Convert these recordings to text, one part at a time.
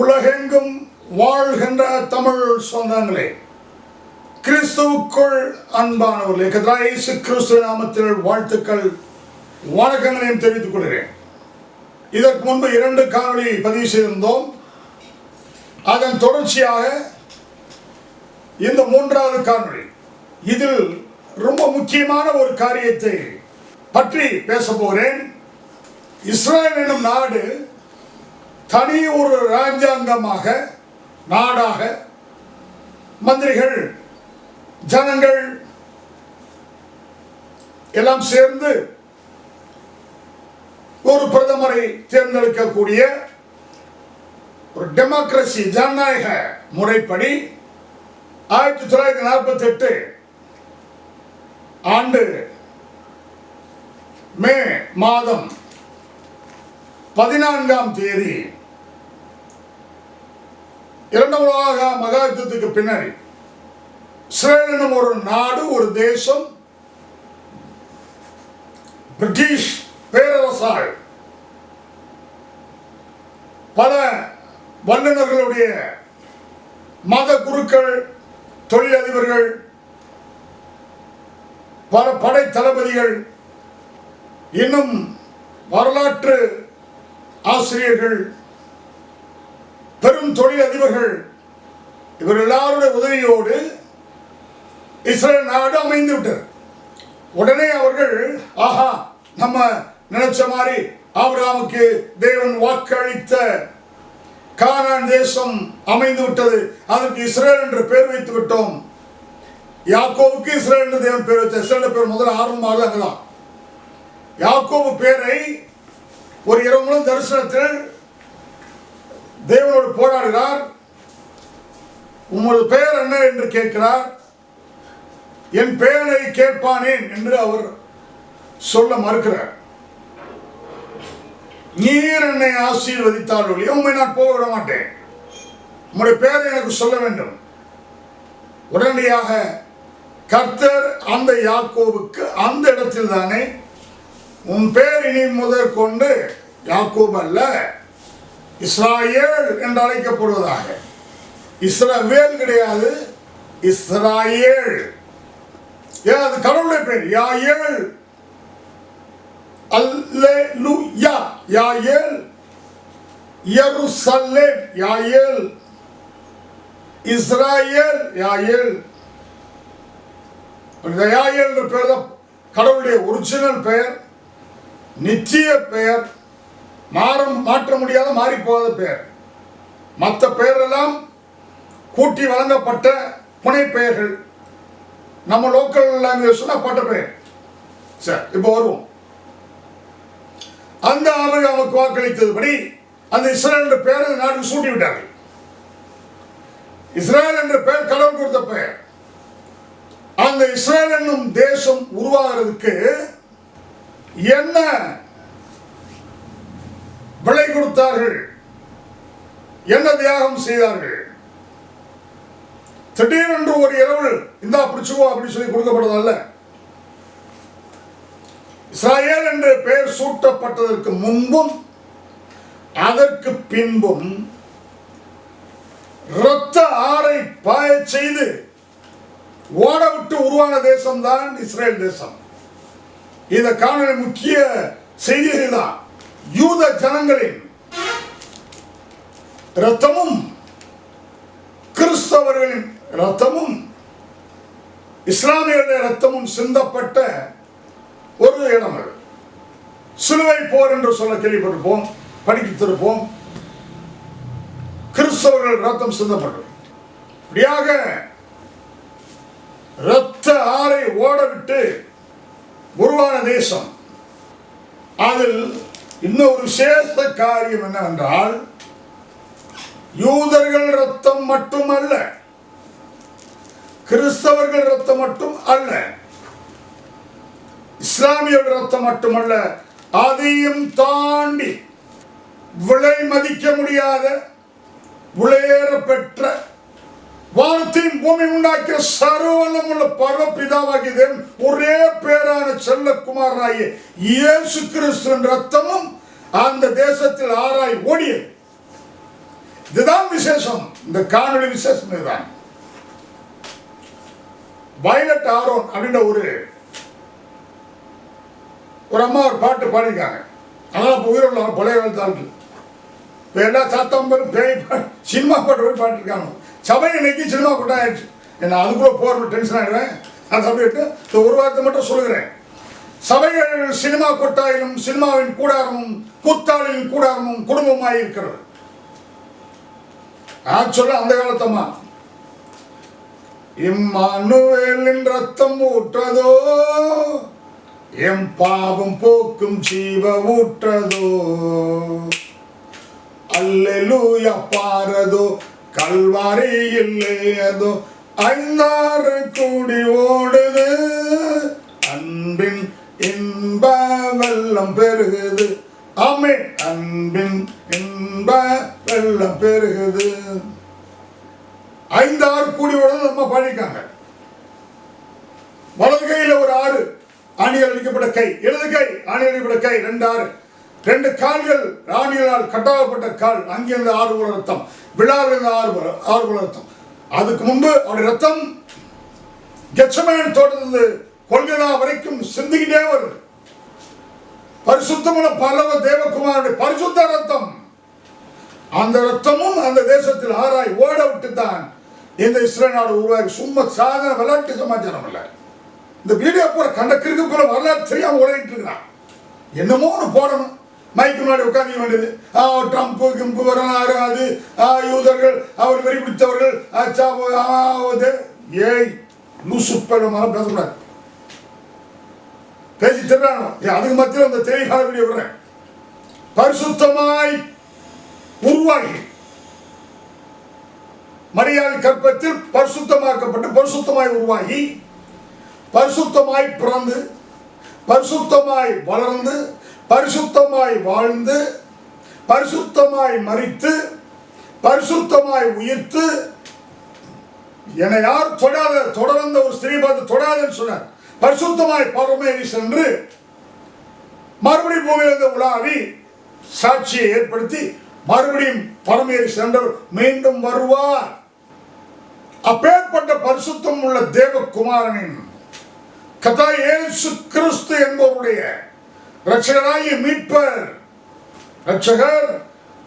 உலகெங்கும் வாழ்கின்ற தமிழ் சொந்தங்களே, கிறிஸ்துவுக்குள் அன்பானவர்களே, கர்த்தராகிய இயேசு கிறிஸ்து நாமத்தில் வாழ்த்துக்கள் வணக்கங்களையும் தெரிவித்துக் கொள்கிறேன். இதற்கு முன்பு 2 காணொளி பதிவு செய்திருந்தோம். அதன் தொடர்ச்சியாக இந்த 3வது காணொளி, இதில் ரொம்ப முக்கியமான ஒரு காரியத்தை பற்றி பேச போகிறேன். இஸ்ரேல் என்னும் நாடு தனி ஒரு ராஜ்யாங்கமாக, நாடாக, மந்திரிகள், ஜனங்கள் எல்லாம் சேர்ந்து ஒரு பிரதமரை தேர்ந்தெடுக்கக்கூடிய ஒரு டெமோக்ரசி, ஜனநாயக முறைப்படி 1948 ஆண்டு மே மாதம் 14ஆம் தேதி 2ம் உலக மகா யுத்தத்துக்கு பின்னாடி இஸ்ரேல் என்னும் ஒரு நாடு, ஒரு தேசம் பிரிட்டிஷ் பேரரசால் பல வல்லுநர்களுடைய மத குருக்கள், தொழிலதிபர்கள், பல படை தளபதிகள், இன்னும் வரலாற்று ஆசிரியர்கள், பெரும் தொழிலதிபர்கள், இவர் எல்லாருடைய உதவியோடு இஸ்ரேல் நாடு அமைந்து விட்டது. உடனே அவர்கள், ஆஹா, நம்ம நினைச்ச மாதிரி ஆபிரகாமுக்கு தேவன் வாக்களித்த கானான் தேசம் அமைந்து விட்டது, அதற்கு இஸ்ரேல் என்று பெயர் வைத்து விட்டோம். யாக்கோபுக்கு இஸ்ரேல் என்று தேவன் பெயர் வச்சார். இஸ்ரேல் பேர் முதல்ல ஆரம்பமாக அங்கதான். யாக்கோபு பேரை ஒரு இரவு தரிசனத்தில் தேவனோடு போராடுகிறார். உமது பெயர் என்ன என்று கேட்கிறார். என் பெயரை கேட்பானேன் என்று அவர் சொல்ல மறுக்கிறார். நீர் என்னை ஆசீர்வதித்தால் ஒழிய உண்மை நான் போக விட மாட்டேன், உங்களுடைய பெயரை எனக்கு சொல்ல வேண்டும். உடனடியாக கர்த்தர் அந்த யாக்கோபுக்கு அந்த இடத்தில் தானே, உன் பேர் இனி முதற்கொண்டு யாக்கோபு அல்ல, இஸ்ராயேல் என்று அழைக்கப்படுவதாக. இஸ்ரவேல் கிடையாது, இஸ்ராயேல். ஏன் அது கடவுளுடைய பேர். யாயேல், அல்லேலூயா, யாயேல், எருசலேம், யாயேல், இஸ்ராயேல், யாயேல். இந்த யாயேல் என்ற பேர் தான் கடவுளுடைய ஒரிஜினல் பெயர், நிச்சய பெயர், மாற்ற முடியாத மாறி போகாத பெயர். மற்ற பெயரெல்லாம் கூட்டி வழங்கப்பட்ட புனை பெயர்கள். நம்ம லோக்கல் லாங்குவேஜ் பட்ட பெயர். சரி, இப்போ வருவோம். அந்த ஆபிரகாமுக்கு வாக்களித்தபடி அந்த இஸ்ரேல் என்ற பெயரை நாட்டுக்கு சூட்டி விட்டார்கள். இஸ்ரேல் என்ற பெயர் கடவுள் கொடுத்த பெயர். அந்த இஸ்ரேல் என்னும் தேசம் உருவாகிறதுக்கு என்ன விலை கொடுத்தார்கள், என்ன தியாகம் செய்தார்கள்? திடீரென்று ஒரு இரவு இந்தா பிடிச்சுவோ அப்படி சொல்லி கொடுக்கப்பட்டதல்ல. இஸ்ராயேல் என்ற பெயர் சூட்டப்பட்டதற்கு முன்பும் அதற்கு பின்பும் இரத்த ஆறை பாய செய்து ஓட விட்டு உருவான தேசம்தான் இஸ்ரேல் தேசம். இந்த காணொளி முக்கிய செய்திகள் தான். யூத ஜனங்களின் இரத்தமும் கிறிஸ்தவர்களின் இரத்தமும் இஸ்லாமியர்களுடைய இரத்தமும் சிந்தப்பட்ட ஒரு இடம். சிலுவை போர் என்று சொல்ல கேள்விப்பட்டிருப்போம், படித்திருப்போம். கிறிஸ்தவர்கள் இரத்தம் சிந்தப்பட்டது. இப்படியாக இரத்த ஆறை ஓடவிட்டு உருவான தேசம். அதில் இன்னொரு விசேஷ காரியம் என்னவென்றால், யூதர்கள் இரத்தம் மட்டுமல்ல, கிறிஸ்தவர்கள் இரத்தம் மட்டும் அல்ல, இஸ்லாமியர்கள் இரத்தம் மட்டுமல்ல, அதையும் தாண்டி விலை மதிக்க முடியாத, விலையேற பெற்ற, வானத்தையும் பூமி உண்டாக்கிய சர்வவல்லமையுள்ள உள்ள பரமபிதாவாகிய தேவன் ஒரே பேரான செல்லக்குமாரனாகிய இயேசு கிறிஸ்துவின் ரத்தமும் அந்த தேசத்தில் ஆராய் ஓடியது. இதுதான் விசேஷம். இந்த காணொளி விசேஷம் இதுதான். வயலட் ஆரோன் அப்படின்ற ஒரு அம்மா ஒரு பாட்டு பாடியிருக்காங்க. அதெல்லாம் இப்போ உயிரோட பழைய காலத்தார்கள் இப்போ எல்லா சாத்தாம்பரும் பேய் சினிமா பாட்டு போய் பாட்டிருக்காங்க. சபை இன்னைக்கு சினிமா கூட்டம் ஆயிடுச்சு. என்ன அதுக்குள்ளே போகிற டென்ஷன் ஆகிடுவேன். அது அப்படின்ட்டு ஒரு வார்த்தை மட்டும் சொல்லுகிறேன். சபைகள் சினிமா கொட்டாயிலும் சினிமாவின் கூடாரமும் கூத்தாளின் கூடாரமும் குடும்பமாய் இருக்கிறது. சொல்ல அந்த காலத்தம்மா இம்மானுவேலின் ரத்தம் ஊற்றதோ எம் பாவம் போக்கும் ஜீவ ஊற்றதோ அல்லேலூயா பாரதோ கல்வாரி இல்லையதோ ஐந்தாறு கூடி ஓடுது அன்பின் இன்ப வெள்ளம் பெருகுது. ஆமென். அன்பின் இன்ப வெள்ளம் பெருகுது. ஐந்தாறு கூடி ஓடுது நம்ம பாடிக்காங்க. வலது கையில் ஒரு 6 ஆணிகள் அடிக்கப்பட்ட கை, இடது கை ஆணிகள் அடிக்கப்பட்ட கை, 2 6, 2 கால்கள் ஆணிகளால் கட்டாகப்பட்ட கால், அங்கிருந்து 6 குல ரத்தம், விழாவிலிருந்து 6 குல ரத்தம். அதுக்கு முன்பு அவருடைய ரத்தம் கெத்செமனே தோட்டத்திலிருந்து கொல்கதா வரைக்கும் சிந்திக்கிட்டே வருது. பரிசுத்தமான பரலோக தேவகுமாரனுடைய பரிசுத்த ரத்தம். அந்த ரத்தமும் அந்த தேசத்தில் ஆராய் ஓட விட்டு தான் இந்த இஸ்ரேல் நாடு உருவாகி. சும்மா சாதாரண விளையாட்டு சமாச்சாரம் இல்லை. இந்த வீடியோ போற கண்டக்கிற்கு போல வரலாறு தெரியாம ஓடிட்டு இருக்கிறான். என்னமோ ஒன்று போடணும், மைக்கு முன்னாடி உட்காந்து வேண்டியது. ட்ரம்ப் கிம்பு வரலாறு, அது யூதர்கள், அவர் வெறி பிடித்தவர்கள், ஏய் லூசுப்பேடமாக பேசக்கூடாது. பேசி திருறானோ அதுக்கு மத்தியில் அந்த தெளிவாக வீடியோ விடுறேன். பரிசுத்தமாய் உருவாகி மரியாதை கற்பத்தில் பரிசுத்தமாக்கப்பட்டு பரிசுத்தமாய் உருவாகி பரிசுத்தமாய் பிறந்து பரிசுத்தமாய் வளர்ந்து பரிசுத்தமாய் வாழ்ந்து பரிசுத்தமாய் மரித்து பரிசுத்தமாய் உயிர்த்து என்னை யார் தொடர்ந்த ஒரு ஸ்திரீ பார்த்து தொடாதுன்னு சொன்னார். பரிசுத்தமாய் பரமேறி சென்று மறுபடியும் பூமியிலிருந்து உலாவி சாட்சியை ஏற்படுத்தி மறுபடியும் பரமேறி சென்றவர் மீண்டும் வருவார். அப்பேற்பட்ட பரிசுத்தம் உள்ள தேவகுமாரனின் கர்த்தர் இயேசு கிறிஸ்து என்பவருடைய ரட்சகராகிய மீட்பர், ரட்சகர்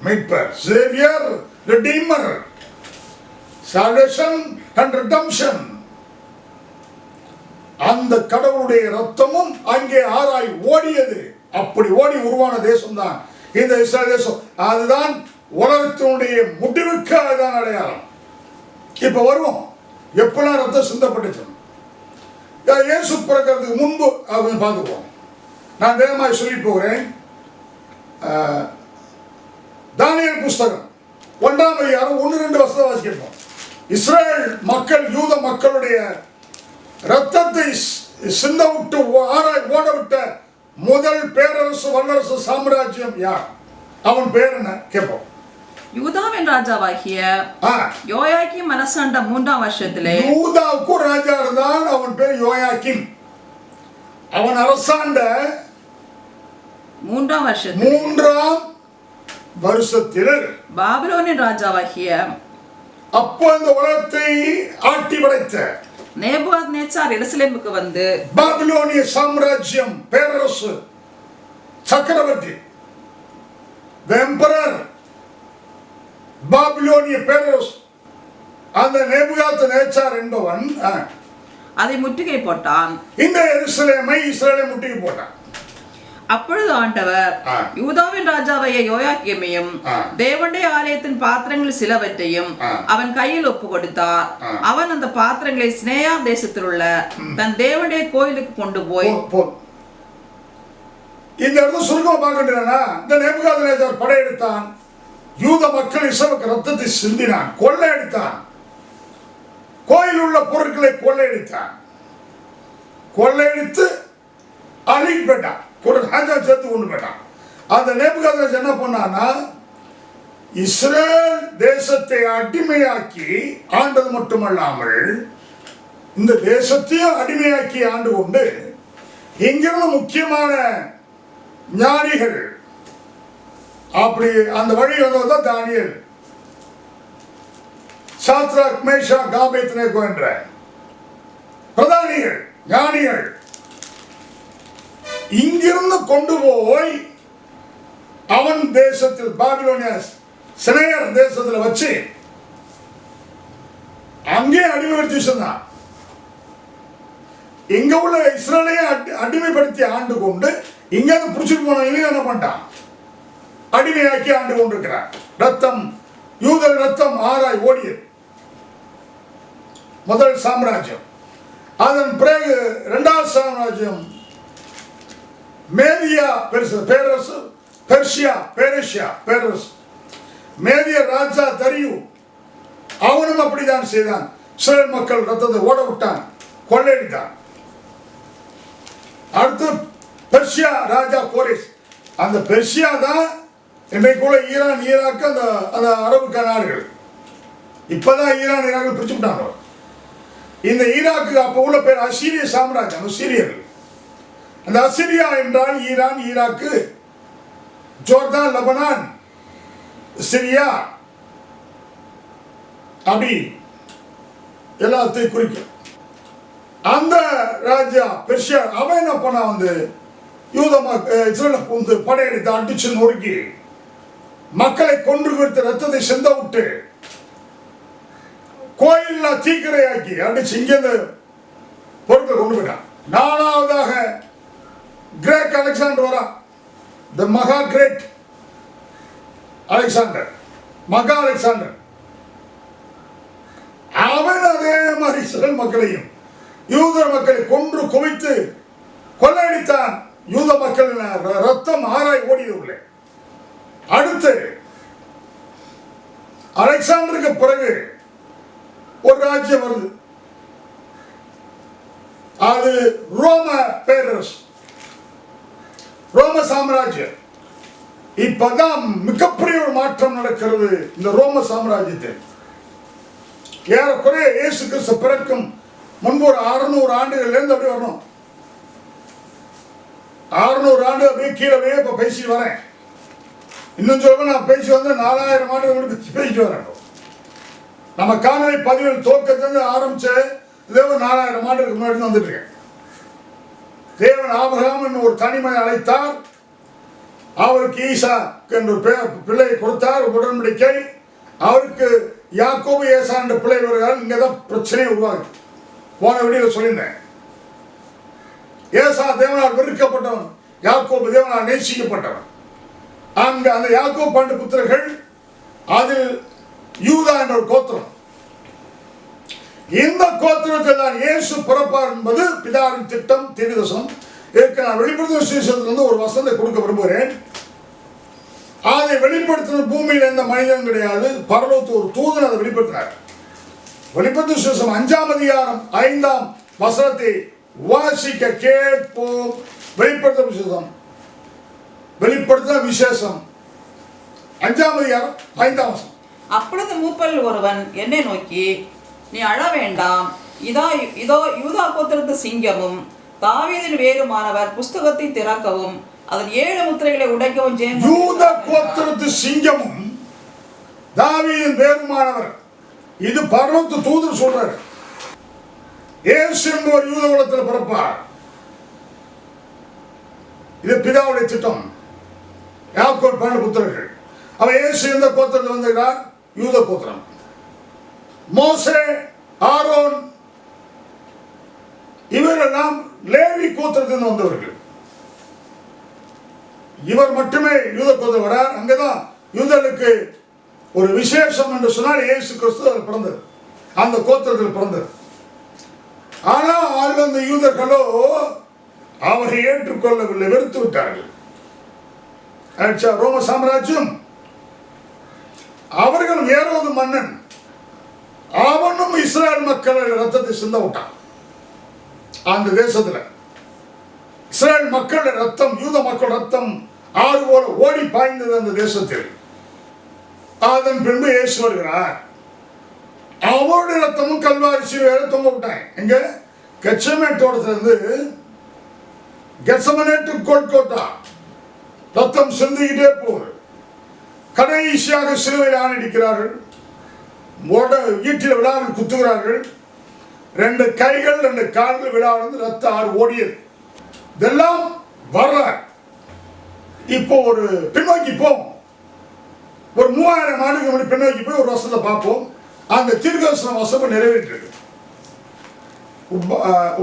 மீட்பர், Xavier, redeemer, salvation and redemption. அந்த கடவுளுடைய ரத்தமும் அங்கே ஆராய் ஓடியது. அப்படி ஓடி உருவான தேசம் தான் இந்த இஸ்ரேல் தேசம். அதுதான் உலகத்தினுடைய முடிவுக்கு அதுதான் அடையாளம். இப்ப வருவோம், எப்பெல்லாம் ரத்தம் சிந்தப்பட்டுச்சு. இயேசு பிறக்கிறதுக்கு முன்பு அவங்க பார்த்துக்குவோம். நான் வேகமாக சொல்லி போகிறேன். தானியேல் புஸ்தகம் 1ஆம் அதிகாரம் 1-2 வசனத்தை வாசிக்கிறோம். இஸ்ரேல் மக்கள் யூத மக்களுடைய ரத்தத்தை சிந்த விட்டு ஆராய் ஓட விட்ட முதல் பேரரசு வல்லரசு சாம்ராஜ்யம் யார்? அவன் பேர் என்ன கேட்போம். யூதாவின் ராஜாவாகிய யோயாக்கீம் அரசாண்ட 3ஆம் வருஷத்திலே. யூதாவுக்கு ராஜா இருந்தான், அவன் பேர் யோயாக்கீம். அவன் அரசாண்ட 3ஆம் வருஷத்தில் பாபிலோனின் ராஜாவாகிய அப்போ இந்த உலகத்தை ஆட்டி படைத்த நேபுகாத்நேச்சார் எருசலேமுக்கு வந்து பாபிலோனிய சாம்ராஜ்யம் பேரரசு சக்கரவர்த்தி எம்பரர் பாபிலோனிய பேரரசு அந்த நேபுகாத்நேச்சார் என்பவன் அதை முற்றுகை போட்டான். இந்த எருசலேமை இஸ்ரேலை முற்றுகை போட்டான். அப்பொழுது ஆண்டவர் யூதாவின் ராஜாவைய யோயாக்கீமையும் தேவனுடைய ஆலயத்தின் பாத்திரங்கள் சிலவற்றையும் அவன் கையில் ஒப்பு கொடுத்தார். அவன் அந்த பாத்திரங்களை சினேயா தேசத்தில் உள்ள தன் தேவனுடைய கோயிலுக்கு கொண்டு போய். இந்த இடத்துல சுருக்கமா பார்க்கின்றனா, இந்த நேபுகாத்நேச்சார் படையெடுத்தான், யூத மக்கள் இஸ்ரவேலுக்கு ரத்தத்தை சிந்தினான், கொள்ளையடித்தான், கோயில் உள்ள பொருட்களை கொள்ளையடித்தான், கொள்ளையடித்து அழிந்து போயிட்டான், ஒரு ராஜா சேர்த்து கொண்டு போயிட்டான். அந்த நேபுகாத்நேச்சார் என்ன பண்ணான்னா, இஸ்ரேல் தேசத்தை அடிமையாக்கி ஆண்டது மட்டுமல்லாமல் இந்த தேசத்தையும் அடிமையாக்கி ஆண்டு கொண்டு இங்கிருந்து முக்கியமான ஞானிகள் அப்படி அந்த வழி வந்ததுதான் தானியேல். சாத்ராக் மேஷாக் ஆபேத்நேகோ என்ற பிரதானிகள் ஞானிகள் இங்கிருந்து கொண்டு போய் அவன் தேசத்தில் பாபிலோனியா சினையர் தேசத்தில் வச்சு அங்கே அடிமைப்படுத்தி சொன்னான். இங்க உள்ள இஸ்ரேலையே அடிமைப்படுத்தி ஆண்டு கொண்டு இங்க புடிச்சிட்டு போனவங்க என்ன பண்ணிட்டான், அடிமையாக்கி ஆண்டு கொண்டிருக்கிறார். ரத்தம், யூத ரத்தம் ஆராய் ஓடியது முதல் சாம்ராஜ்யம். அதன் பிறகு இரண்டாவது சாம்ராஜ்யம் மேதியா பேரரசு, பெர்ஷியா பேரரசு. மேதிய ராஜா தரியு அவனும் அப்படித்தான் செய்தான். இஸ்ரேல் மக்கள் ரத்தத்தை ஓட விட்டான், கொள்ளையடித்தான். அடுத்து பெர்ஷியா ராஜா கோரேஸ். அந்த பெர்ஷியா தான் இன்றைக்குள்ள ஈரான் ஈராக்கு அந்த அரபு நாடுகள். இப்பதான் ஈரான் ஈராக்கு பிரிச்சு விட்டாங்க. இந்த ஈராக்கு அப்ப உள்ள பேர் அசீரிய சாம்ராஜ்யம், அசீரியர்கள். அந்த அசிரியா என்றால் Iran, Iraq, Jordan, Lebanon, Syria அப்படி எல்லாத்தையும் குறிக்கும். அந்த ராஜா பெர்ஷியா அவன் என்ன பண்ணா, யூத இஸ்ரேலை வந்து படையெடுத்து அடிச்சு நொறுக்கி மக்களை கொன்று கொடுத்து ரத்தத்தை சிந்த விட்டு கோயில்ல தீக்கிரையாக்கி அடிச்சு இங்கிருந்து பொருட்களை கொண்டு போயிட்டான். நாலாவதாக கிரேக் அலெக்சாண்டர் வரா, தி மகா கிரேட் அலெக்சாண்டர், மகா அலெக்சாண்டர். அவன் அதே மாதிரி இஸ்ரேல் மக்களையும் யூத மக்களை கொன்று குவித்து கொள்ளையடித்தான். யூத மக்கள் ரத்தம் ஆராய் ஓடியதில்லை. அடுத்து அலெக்சாண்டருக்கு பிறகு ஒரு ராஜ்யம் வருது, அது ரோம பேரரசு, ரோம சாம்ராஜ்யம். இப்பதான் மிகப்பெரிய ஒரு மாற்றம் நடக்கிறது இந்த ரோம சாம்ராஜ்யத்தில். ஏறக்குறைய இயேசு கிறிஸ்து பிறக்கும் முன்பு ஒரு 600 ஆண்டுகள்ல இருந்து அப்படி வரணும். 600 ஆண்டு அப்படியே கீழே இப்ப பேசிட்டு வரேன். இன்னும் சொல்ல நான் பேசி வந்து 4000 ஆண்டுகள் பேசிட்டு வரேன். நம்ம காணொலி பதிவில் துவக்கத்திலிருந்து ஆரம்பிச்சு தேவன் 4000 ஆண்டுகளுக்கு முன்னாடி வந்துட்டு இருக்கேன். தேவன் ஆபிரகாம் என்று ஒரு தனிமை அழைத்தார். அவருக்கு ஈசா என்ற பிள்ளையை கொடுத்தார், உடன்படிக்கை. அவருக்கு யாக்கோபு ஏசா என்ற பிள்ளை வருகிறார். இங்கதான் பிரச்சனை உருவாகுது. போன வீடியோல சொல்லியிருந்தேன். ஏசா தேவனால் வெறுக்கப்பட்டவன், யாக்கோபு தேவனால் நேசிக்கப்பட்டவன். அங்க அந்த யாக்கோபு 12 புத்திரர்கள், அதில் யூதா என்ற ஒரு கோத்திரம். இந்த கோத்திரத்தில் தான் இயேசு பிறப்பார் என்பது பிதாவின் திட்டம், தீர்க்கதரிசனம். இதற்கு நான் வெளிப்படுத்தும் விசேஷத்திலிருந்து ஒரு வசனத்தை கொடுக்க விரும்புகிறேன். அதை வெளிப்படுத்தின பூமியில் எந்த மனிதன் கிடையாது, பரலோகத்து ஒரு தூதன் அதை வெளிப்படுத்தினார். வெளிப்படுத்தும் விசேஷம் 5ஆம் அதிகாரம் 5ஆம் வசனத்தை வாசிக்க கேட்போம். வெளிப்படுத்த விசேஷம், வெளிப்படுத்த விசேஷம் 5ஆம் அதிகாரம் 5ஆம் வசனம். அப்பொழுது மூப்பரில் ஒருவன் என்னை நோக்கி, நீ அழ வேண்டாம், இதோ யூதா கோத்திரத்து சிங்கமும் தாவீதின் வேறுமானவர் புஸ்தகத்தை திறக்கவும் அதன் 7 முத்திரைகளை உடைக்கவும் ஜெயம். யூதா கோத்திரத்து சிங்கமும் தாவீதின் வேறுமானவர். இது பரலோகத்து தூதர் சொல்றார். இயேசு என்பவர் யூத குலத்தில் பிறப்பார். இது பிதாவுடைய திட்டம். யாக்கோபு 12 புத்திரர்கள். அவன் இயேசு எந்த கோத்திரத்தில் வந்திருக்கிறார்? யூத கோத்திரம். மோசே, ஆரோன் இவரெல்லாம் லேவி கோத்திரத்தில் வந்தவர்கள். இவர் மட்டுமே யூத கோத்திரம் வரார். அங்கதான் யூதர்களுக்கு ஒரு விசேஷம் என்று சொன்னால் இயேசு கிறிஸ்து பிறந்தது, அந்த கோத்திரத்தில் பிறந்தது. ஆனால் அந்த யூதர்களோ அவரை ஏற்றுக்கொள்ளவில்லை, வெறுத்து விட்டார்கள். ரோம சாம்ராஜ்யம், அவர்கள் ஏரோது மன்னன், அவனும் இஸ்ரேல் மக்கள் ரத்தத்தை சிந்த விட்டான். அந்த தேசத்தில் இஸ்ரேல் மக்கள் ரத்தம், யூத மக்கள் ரத்தம் ஆறு போல ஓடி பாய்ந்தது அந்த தேசத்தில். அதன் பின்பு இயேசு வருகிறார். அவருடைய ரத்தமும் கல்வாரி சிலுவையில தொங்க விட்டாங்க. எங்க? கெத்செமனே தோட்டத்திலிருந்து கெத்செமனே டு கோல்கோத்தா ரத்தம் சிந்திக்கிட்டே போகுது. கடைசியாக சிலுவையில் ஆணிடிக்கிறார்கள். ஈட்டில விழாவில் குத்துகிறார்கள். 2 கைகள் 2 கால்கள் விழாவிலிருந்து ரத்த ஆறு ஓடியது. இதெல்லாம் வரலாறு. இப்போ ஒரு பின்னோக்கி போவோம். ஒரு 3000 ஆண்டுக்கு முன்னாடி பின்னோக்கி போய் ஒரு வருஷத்தை பார்ப்போம். அந்த தீர்க்கதரிசன வசனம் நிறைவேற்றிருக்கு.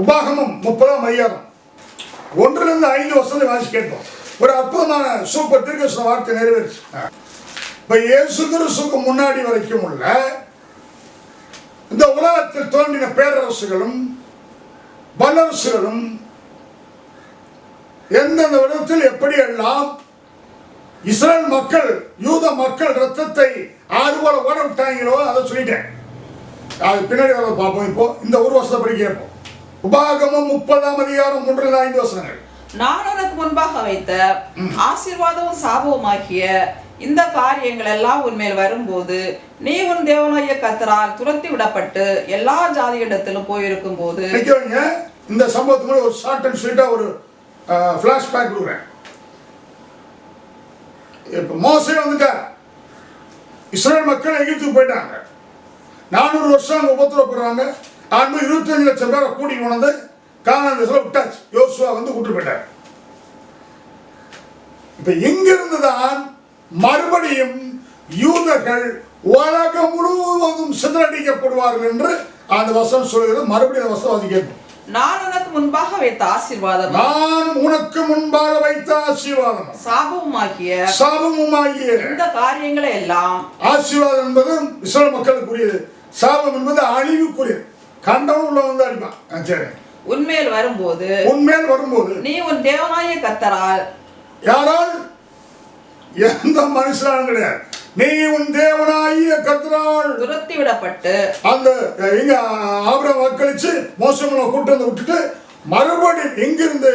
உபாகமம் 30ஆம் அதிகாரம் 1லிருந்து 5 வசனத்தை வாசி கேட்போம். ஒரு அற்புதமான சூப்பர் தீர்க்கதரிசன வார்த்தை நிறைவேறிச்சு. இப்ப இயேசு கிறிஸ்துவுக்கு முன்னாடி வரைக்கும் உள்ள இந்த உலகத்தில் தோன்றின பேரரசுகளும் வல்லரசுகளும் எந்தெந்த விதத்தில் எப்படியெல்லாம் இஸ்ரேல் மக்கள் யூத மக்கள் ரத்தத்தை ஆறு போல ஓட விட்டாங்களோ அதை சொல்லிட்டேன். அது பின்னாடி பார்ப்போம். இப்போ இந்த ஒரு வருஷத்தை படி கேட்போம். உபாகமம் 30ஆம் அதிகாரம் 1லிருந்து 5 வசனங்கள். நான் உனக்கு முன்பாக வைத்த ஆசீர்வாதமும் சாபமுமாகிய இந்த காரியங்கள் எல்லாம் உன்மேல் வரும்போது நீ உன் தேவனாகிய கர்த்தரால் துரத்தி விடப்பட்டு எல்லா ஜாதியிடத்திலும் போயிருக்கும் போது இந்த சம்பவத்துக்கு ஒரு ஷார்ட் அண்ட் ஸ்வீட்டா ஒரு ஃபிளாஷ்பேக் கொடுக்குறேன். இப்ப மோசே வந்துட்டார். இஸ்ரேல் மக்கள் எகிப்துக்கு போயிட்டாங்க. 400 வருஷம் அங்க உபத்திரப்படுறாங்க. 25 லட்சம் பேரை கூட்டி கொண்டு கானான் தேசத்துல விட்டாச்சு. யோசுவா வந்து கூட்டு போயிட்டார். இப்ப இங்கிருந்து தான் மறுபடியும் யூதர்கள் உலகம் முழுவதும் சிதறடிக்கப்படுவார்கள் என்று அந்த வசனம் சொல்கிறது. மறுபடியும் அந்த வசனம் அது கேட்கும். நான் உனக்கு முன்பாக வைத்த ஆசீர்வாதம், நான் உனக்கு முன்பாக வைத்த ஆசீர்வாதம், சாபமுமாகிய இந்த காரியங்களை எல்லாம். ஆசீர்வாதம் என்பது இஸ்ரேல் மக்களுக்குரியது, சாபம் என்பது அழிவுக்குரியது. கண்டவன் உள்ள வந்து அடிப்பான். சரி, உன்மேல் வரும்போது நீ உன் தேவனாகிய கர்த்தரால், யாரால்? எந்த மனுஷனாலும் கிடையாது, நீ உன் தேவனாகிய கர்த்தரால் துரத்தி விடப்பட்டு, அந்த இங்க ஆபிரகாம் வாக்களிச்சு மோசமான கூட்டு வந்து விட்டுட்டு மறுபடியும் எங்கிருந்து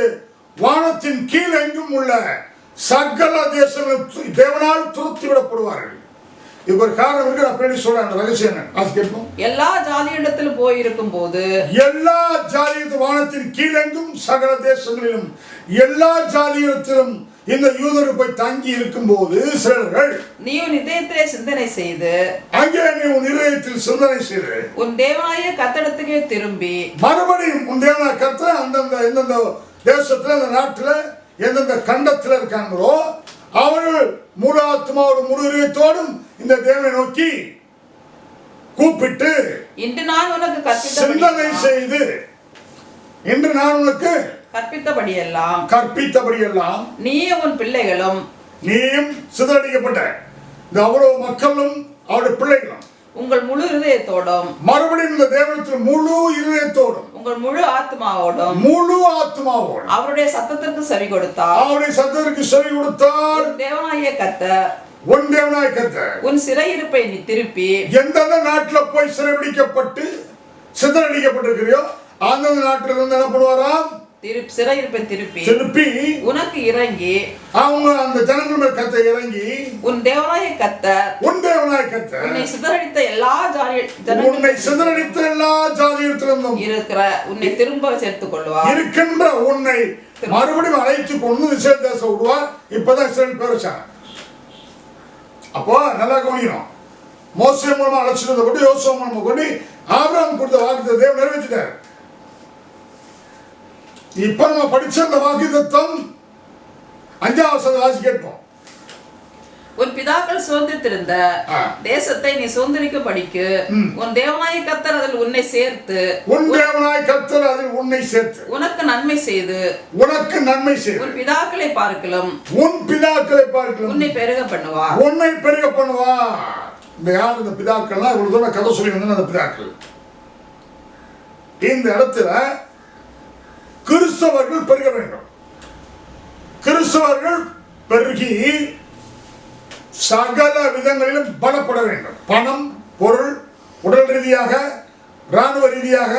வானத்தின் கீழ் எங்கும் உள்ள சகல தேசங்கள் தேவனால் துரத்தி விடப்படுவார்கள். இது ஒரு காரணம் இருக்கு. அப்படி சொல்றேன். ரகசியம் அது கேட்போம். எல்லா ஜாதியிடத்திலும் போயிருக்கும் போது, எல்லா ஜாதியத்து வானத்தின் கீழெங்கும் சகல தேசங்களிலும் எல்லா ஜாதியிடத்திலும் இந்த யூதர்கள் போய் தங்கி இருக்கும் போது சிலர்கள், நீ உன் இதயத்திலே சிந்தனை செய்து, அங்கே நீ உன் இதயத்தில் சிந்தனை செய்து உன் தேவனாகிய கர்த்தரிடத்துக்கே திரும்பி, மறுபடியும் உன் தேவனாகிய கர்த்தர் அந்தந்த எந்தெந்த தேசத்துல அந்த நாட்டுல எந்தெந்த கண்டத்துல இருக்காங்களோ அவர்கள் முழு ஆத்மாவோடும் முழு இதயத்தோடும் இந்த தேவனை நோக்கி கூப்பிட்டு, இன்று நான் உனக்கு சிந்தனை செய்து, இன்று நான் உனக்கு கற்பித்தபடியெல்லாம் நீயும் உன் பிள்ளைகளும், நீயும் சிதறடிக்கப்பட்ட இந்த அவ்வளவு மக்களும் அவருடைய பிள்ளைகளும் உங்கள் முழு இதயத்தோடும், மறுபடியும் இந்த தேவனத்தில் முழு இதயத்தோடும், உங்கள் முழு ஆத்மாவோடும் அவருடைய சத்தத்திற்கு செவி கொடுத்தால் தேவனாகிய கர்த்தர் உன் சிறையிருப்பை நீ திருப்பி, எந்தெந்த நாட்டுல போய் சிறைபிடிக்கப்பட்டு சிதறடிக்கப்பட்டிருக்கிறியோ அந்தந்த நாட்டில இருந்து என்ன பண்ணுவாராம்? சிறையிருப்பை திருப்பி உனக்கு இறங்கி, அவங்க அந்த ஜனங்கள் மேல் கர்த்தர் இறங்கி, உன் தேவனாகிய கர்த்தர் உன்னை சிதறடித்த எல்லா ஜாதியிடத்திலிருந்தும் இருக்கிற உன்னை திரும்ப சேர்த்துக் கொள்வார். இருக்கின்ற உன்னை மறுபடியும் அழைத்து கொண்டு இஸ்ரேல் தேசம் விடுவார். இப்பதான் இஸ்ரேல் பேர் வச்சாங்க. அப்போ நல்லா கவனிக்கணும். மோசே மூலமா அழைச்சிட்டு கொண்டு யோசுவா மூலமா கொண்டு ஆபிரகாம் கொடுத்த வாக்குத்தத்தத்தை தேவன் நிறைவேற்றிட்டார். இப்ப நம்ம படிச்ச அந்த வாக்குத்தத்தம் 5ஆம் வசனத்தை வாசி கேட்போம். உன் பிதாக்கள் சுதந்திரித்திருந்த தேசத்தை நீ சுதந்திரிக்கும்படிக்கு உன் தேவனாகிய கர்த்தர் அதில் உன்னை சேர்த்து, உனக்கு நன்மை செய்து உன் பிதாக்களை பார்க்கலாம் உன்னை பெருக பண்ணுவார். இந்த யார் இந்த பிதாக்கள்லாம் இவ்வளவு தூரம் கதை சொல்லி வந்து அந்த பிதாக்கள். இந்த இடத்துல கிறிஸ்தவர்கள் பெருக வேண்டும். கிறிஸ்தவர்கள் பெருகி சகல விதங்களிலும் பலப்பட வேண்டும். பணம், பொருள், உடல் ரீதியாக, இராணுவ ரீதியாக,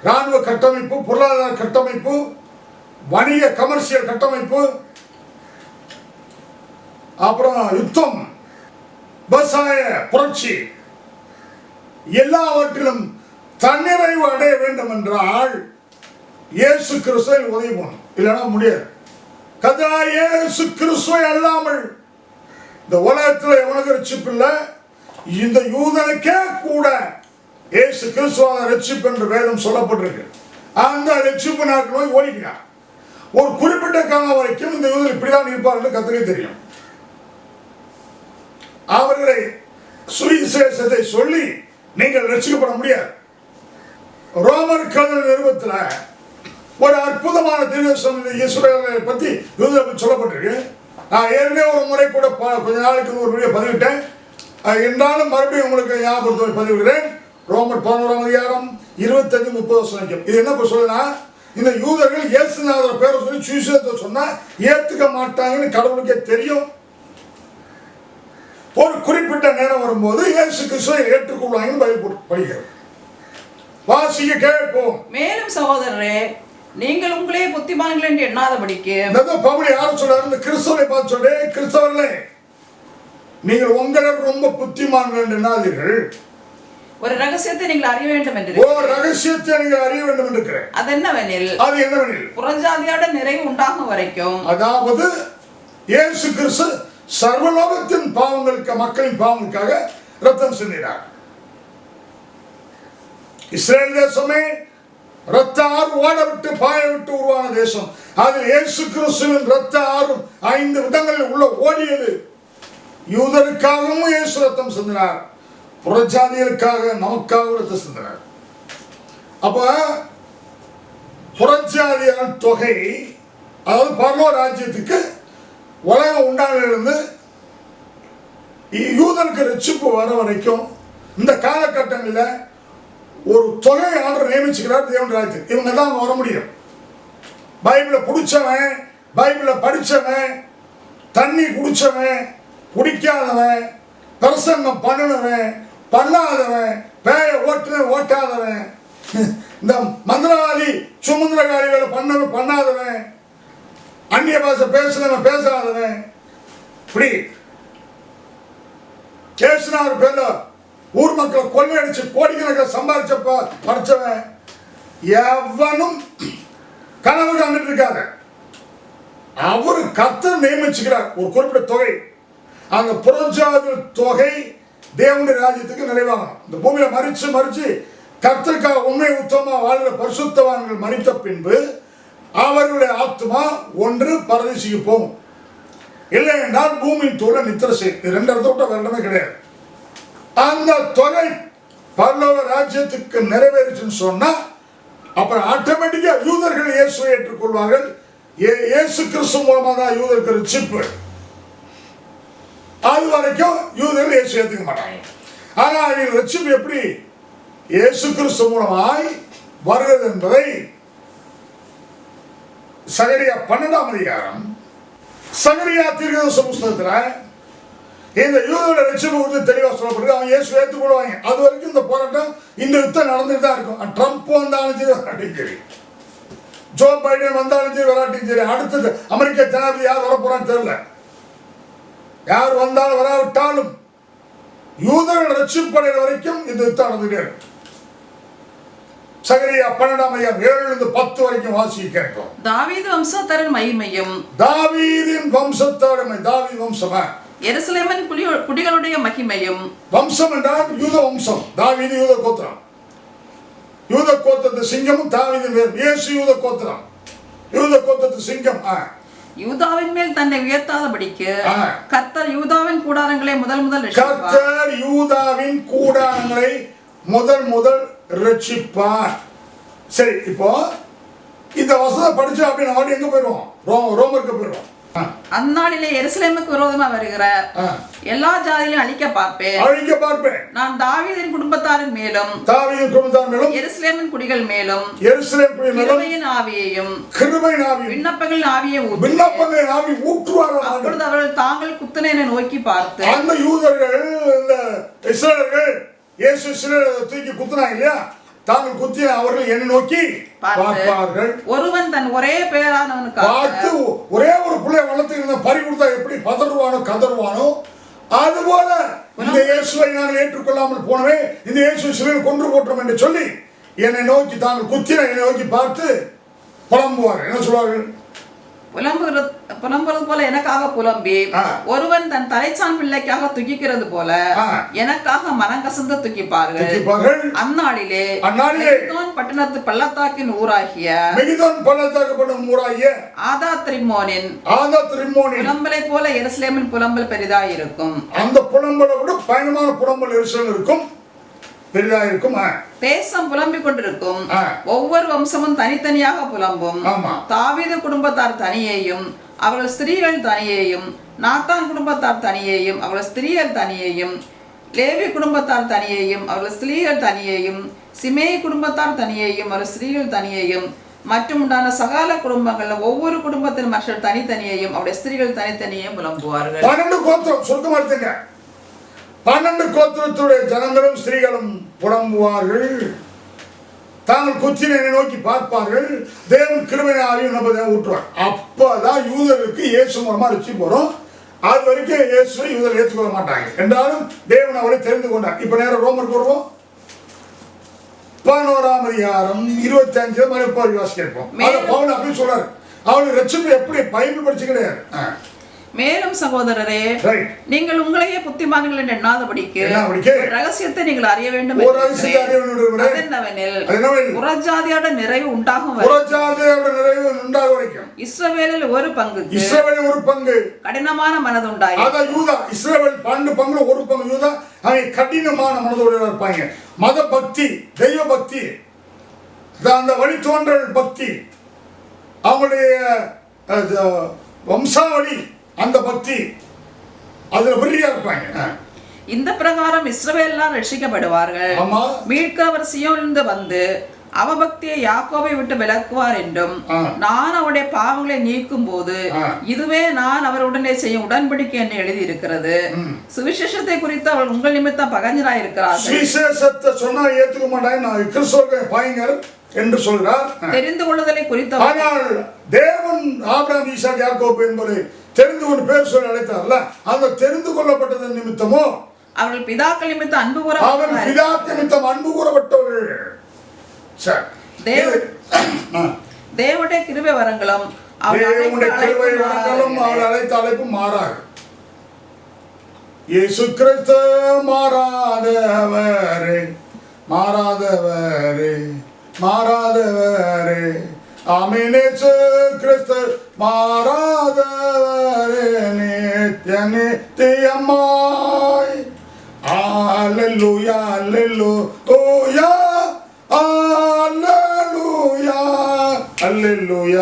இராணுவ கட்டமைப்பு, பொருளாதார கட்டமைப்பு, வணிக கமர்ஷியல் கட்டமைப்பு, அப்புறம் யுத்தம், விவசாய புரட்சி, எல்லாவற்றிலும் தன்னிறைவு அடைய வேண்டும் என்றால் இயேசு கிறிஸ்துவை உதவி பண்ணணும். இல்லைன்னா முடியாது. கர்த்தராகிய இயேசு கிறிஸ்துவை அல்லாமல் இந்த உலகத்தில் எவனுக்கு ரட்சிப்பு இல்லை, இந்த யூதனுக்கே கூட இயேசு கிறிஸ்துவான ரட்சிப்பு என்று வேதம் சொல்லப்பட்டிருக்கு. அந்த ரட்சிப்பு நாட்கள் நோய் ஓடிக்கிறார். ஒரு குறிப்பிட்ட காலம் வரைக்கும் இந்த யூதர் இப்படிதான் இருப்பார் என்று கர்த்தருக்கு தெரியும். அவர்களை சுவிசேஷத்தை சொல்லி நீங்கள் ரட்சிக்கப்பட முடியாது. ரோமர் கதல் நிருபத்தில் ஒரு அற்புதமான தீர்க்கதரிசனம் இஸ்ரவேலை பற்றி யூதர்களுக்கு சொல்லப்பட்டிருக்கு. நான் ஏற்கனவே ஒரு முறை கூட கொஞ்ச நாளைக்கு ஒரு வீடியோ பதிவிட்டேன். என்றாலும் மறுபடியும் உங்களுக்கு ஞாபகப்படுத்த பதிவிடுகிறேன். ரோமர் 11ஆம் அதிகாரம் 25-30 வசனம். இது என்ன சொல்லுன்னா, இந்த யூதர்கள் இயேசுநாதர் பேரை சொல்லி சுவிசேஷத்தை சொன்னா ஏத்துக்க மாட்டாங்கன்னு கடவுளுக்கே தெரியும். ஒரு குறிப்பிட்ட நேரம் வரும்போது இயேசு கிறிஸ்துவை ஏற்றுக்கொள்வாங்கன்னு பைபிள் படிக்கிறது. வாசிக்க கேட்போம். மேலும் சகோதரரே, நீங்கள் உங்களே புத்திமான்கள் என்று எண்ணாதபடிக்கு. பவுல் யார் சொல்றாரு? இந்த கிறிஸ்துவை பார்த்து சொல்லி, கிறிஸ்தவர்களே நீங்கள் உங்களை ரொம்ப புத்திமான்கள் என்று எண்ணாதீர்கள். ஒரு ரகசியத்தை நீங்கள் அறிய வேண்டும் என்று. ஒரு ரகசியத்தை நீங்கள் அறிய வேண்டும் என்று இருக்கிறேன். அது என்னவெனில், புறஜாதியோட நிறைவு உண்டாகும் வரைக்கும், அதாவது இயேசு கிறிஸ்து சர்வலோகத்தின் பாவங்களுக்கு, மக்களின் பாவங்களுக்காக ரத்தம் சிந்தினார். இஸ்ரேல் தேசமே ரத்த ஆறு ஓட விட்டு பாய விட்டு உருவான தேசம். அதில் இயேசு கிறிஸ்துவின் ரத்த ஆறும் 5 விதங்களில் உள்ள ஓடியது. யூதருக்காகவும் இயேசு ரத்தம் சிந்தினார், புறஜாதிகளுக்காக நமக்காக ரத்தம் சிந்தினார். அப்ப புறஜாதியான தொகை, அதாவது பரலோக ராஜ்யத்துக்கு உலகம் உண்டானிலிருந்து யூதனுக்கு ரட்சிப்பு வர வரைக்கும் இந்த காலகட்டங்களில் ஒரு தொகை ஆண்டவர் நியமிச்சுக்கிறார். தேவன் ராஜ்யத்துக்கு இவங்க தான் வர முடியும். பைபிளை பிடிச்சவன், பைபிளை படித்தவன், தண்ணி குடிச்சவன், குடிக்காதவன், பிரசங்கம் பண்ணினவன், பண்ணாதவன், பேய ஓட்டுவன், ஓட்டாதவன், இந்த மந்திரவாதி சுமந்திரகாரி வேலை பண்ணவன், பண்ணாதவன், அந்நிய பாஷை பேசுனவன், பேசாதவன், இப்படி கேசுனார் பேர்ல ஊர் மக்களை கொள்ளையடிச்சு கோடிக்கணக்கில் சம்பாதிச்ச படிச்சவன் எவனும் கனவு கண்டுட்டு இருக்காங்க. அவரு கர்த்தர் நியமிச்சுக்கிறார் ஒரு குறிப்பிட்ட தொகை. அந்த புறஜாதி தொகை தேவனுடைய ராஜ்யத்துக்கு நிறைவாகணும். இந்த பூமியில மறிச்சு கர்த்தருக்காக உண்மை உத்தமமா வாழ்கிற பரிசுத்தவான்கள் மறித்த பின்பு அவர்களுடைய ஆத்மா ஒன்று பரதேசிக்கு போகும், இல்லை என்றால் பூமியின் தூள நித்திரை செய்யும். 2 இடத்த விட்ட வேற இடமே கிடையாது. அந்த தொகை பரலோக ராஜ்யத்துக்கு நிறைவேறுச்சுன்னு சொன்னா அப்புறம் ஆட்டோமேட்டிக்கா யூதர்கள் இயேசுவை ஏற்றுக்கொள்வார்கள். இயேசு கிறிஸ்து மூலமா தான் யூதருக்கு ரட்சிப்பு. அது வரைக்கும் யூதர்கள் இயேசு ஏற்றுக்க மாட்டாங்க. ஆனா இவங்க ரட்சிப்பு எப்படி இயேசு கிறிஸ்து மூலமாய் வருகிறது என்பதை சகரியா 12ஆம் அதிகாரம் சகரியா தீர்க்கதரிசன புஸ்தகத்தில் இந்த யூதோட ரட்சிப்பு குறித்து தெளிவாக சொல்லப்படுது. அவங்க இயேசு ஏற்றுக்கொள்வாங்க. அது வரைக்கும் இந்த போராட்டம், இந்த யுத்தம் நடந்துட்டு தான் இருக்கும். ட்ரம்ப் வந்தாலும் சரி, வராட்டியும் சரி, ஜோ பைடன் வந்தாலும் சரி, வராட்டியும் சரி, அடுத்தது அமெரிக்க ஜனாதிபதி யார் வரப்போறான்னு தெரியல. யார் வந்தாலும் வராவிட்டாலும் யூதர்கள் ரட்சிப்படைகிற வரைக்கும் இந்த யுத்தம் நடந்துட்டே இருக்கும். சகரியா 12ஆம் அதிகாரம் 7-10 வரைக்கும் வாசிக்க கேட்போம். தாவீது வம்சத்தாரின் மகிமையும், தாவீதின் வம்சத்தாரின், தாவீது வம்சமா, எருசலேமின் குடிகளுடைய மகிமையும். வம்சம் என்றால் யூத வம்சம். தாவீது யூத கோத்திரம், யூத கோத்திரத்து சிங்கமும் தாவீதின் பேர். இயேசு யூத கோத்திரம், யூத கோத்திரத்து சிங்கம். யூதாவின் மேல் தன்னை உயர்த்தாதபடிக்கு கர்த்தர் யூதாவின் கூடாரங்களை முதல் கர்த்தர் யூதாவின் கூடாரங்களை முதல் ரட்சிப்பார். சரி, இப்போ இந்த வசனம் படிச்சு அப்படின்னு எங்க போயிடுவோம்? ரோமருக்கு போயிடுவோம். அந்நாளிலே எருசலேமுக்கு விரோதமா வருகிற எல்லா ஜாதிகளையும் அழிக்க பார்ப்பேன். நான் தாவீதின் குடும்பத்தாரின் மேலும் எருசலேமின் குடிகள் மேலும் கிருபையின் ஆவியையும் விண்ணப்பங்களின் ஆவியை ஊற்றுவார். அப்பொழுது அவர்கள் தாங்கள் குத்தனை நோக்கி பார்த்து, அந்த யூதர்கள் இந்த இஸ்ரவேலர்கள் இயேசு தூக்கி குத்துனாங்க இல்லையா, தாங்கள் குத்திய அவர்கள் என்னை நோக்கி பார்ப்பார்கள். ஒருவன் தன் ஒரே பேரானவனுக்கு பார்த்து ஒரே ஒரு பிள்ளை வளர்த்து பறி கொடுத்தா எப்படி பதறுவானோ கதறுவானோ, அதுபோல இந்த இயேசுவை நாங்கள் ஏற்றுக்கொள்ளாமல் போனவே இந்த இயேசு சிலையில் கொன்று போட்டோம் என்று சொல்லி என்னை நோக்கி தாங்கள் குத்தின என்னை நோக்கி பார்த்து புலம்புவார்கள். என்ன சொல்வார்கள்? புலம்புறது போல எனக்காக புலம்பி ஒருவன் தன் தலைச்சான் பிள்ளைக்காக துக்கிக்கிறது போல எனக்காக மனங்கசந்து துக்கிப்பார்கள். அந்நாளிலே மெகிதோன் பட்டணத்து பள்ளத்தாக்கின் ஊராகிய ஆதாத்ரிம்மோனின் புலம்பலை போல எருசலேமின் புலம்பல் பெரிதாயிருக்கும். அந்த புலம்பலை விட பயணமான புலம்பல் எருசலேம் இருக்கும், பெரிதாயிருக்கும். தேசம் புலம்பிக் கொண்டிருக்கும், ஒவ்வொரு வம்சமும் தனித்தனியாக புலம்பும். தாவீது குடும்பத்தார் தனியேயும் அவர்கள் ஸ்திரீகள் தனியேயும், நாத்தான் குடும்பத்தார் தனியேயும் அவர்கள் ஸ்திரீகள் தனியேயும், லேவி குடும்பத்தார் தனியேயும் அவர்கள் ஸ்திரீகள் தனியேயும், சிமேயி குடும்பத்தார் தனியேயும் அவர்கள் ஸ்திரீகள் தனியேயும், மற்றும் உண்டான சகல குடும்பங்கள் ஒவ்வொரு குடும்பத்தின் மக்கள் தனித்தனியையும் அவருடைய ஸ்திரீகள் தனித்தனியையும் புலம்புவார்கள். 12 கோத்திரம் சுருக்கமா எடுத்துங்க. 12 கோத்திரத்துடைய ஜனங்களும் ஸ்திரீகளும் புலம்புவார்கள். தாங்கள் குச்சினை நோக்கி பார்ப்பார்கள். தேவன் கிருபையாலையும் நம்ம ஊற்றுவார். அப்பதான் யூதருக்கு இயேசு மூலமா ரட்சிப்பு வரும். அது வரைக்கும் இயேசுவை யூதர் ஏற்றுக்கொள்ள மாட்டாங்க. என்றாலும் தேவன் அவரை தெரிந்து கொண்டார். இப்ப நேரம் ரோமருக்கு வருவோம். 11ஆம் அதிகாரம் 25 மறுபாடு வாசிப்போம். பவுல் அப்படி சொல்றாரு, அவனுக்கு ரட்சிப்பு எப்படி பைபிள் படிச்சு கிடையாது. மேலும் சகோதரரே, நீங்கள் உங்களையே புத்திமான்கள் என்று எண்ணாதபடிக்கு ரகசியத்தை நீங்கள் அறிய வேண்டும். புறஜாதியோட நிறைவு உண்டாகும் வரைக்கும் இஸ்ரவேலில் ஒரு பங்கு கடினமான மனது உண்டாய். இஸ்ரவேல் 12 பங்குல ஒரு பங்கு யூதா, அவங்க கடினமான மனதோடு இருப்பாங்க. மத பக்தி, தெய்வ பக்தி, அந்த வழித்தோன்றல் பக்தி, அவங்களுடைய வம்சாவளி, அந்த பக்தி அதுல பெரியா இருப்பாங்க. இந்த பிரகாரம் இஸ்ரவேலெல்லாம் ரட்சிக்கப்படுவார்கள். மீட்கிறவர் சீயோனிலிருந்து வந்து அவபக்தியை யாக்கோபை விட்டு விலக்குவார் என்றும், நான் அவருடைய பாவங்களை நீக்கும் போது இதுவே நான் அவருடனே செய்யும் உடன்படிக்கை என்று எழுதி இருக்கிறது. சுவிசேஷத்தை குறித்து அவள் உங்கள் நிமித்தம் பகஞ்சராய் இருக்கிறார்கள். சுவிசேஷத்தை சொன்னா ஏத்துக்க மாட்டாங்க, கிறிஸ்தவ பாய்ங்கள் என்று சொல்கிறார். தெரிந்து கொள்ளுதலை குறித்த ஆனால் தேவன் ஆபிரகாம், ஈசாக், யாக்கோபு என்பதை தெரிந்து கொண்டு பேர் சொல்லி அழைத்தார்ல, அந்த தெரிந்து கொள்ளப்பட்டதன் நிமித்தமோ அவர்கள் பிதாக்கள் நிமித்தம் அன்பு கூறப்பட்டவர்கள். தேவனுடைய கிருபை வரங்களும் அவள் அழைத்த அழைப்பு மாறாது. இயேசு கிறிஸ்து மாறாதவரே, மாறாதவரே, மாறாதவரே, ஆமென். இயேசு கிறிஸ்து மாறாதவரே, நித்திய நித்தியமாய். அல்லேலூயா, அல்லேலூயா, அல்லேலூயா, அல்லேலூயா, அல்லேலூயா,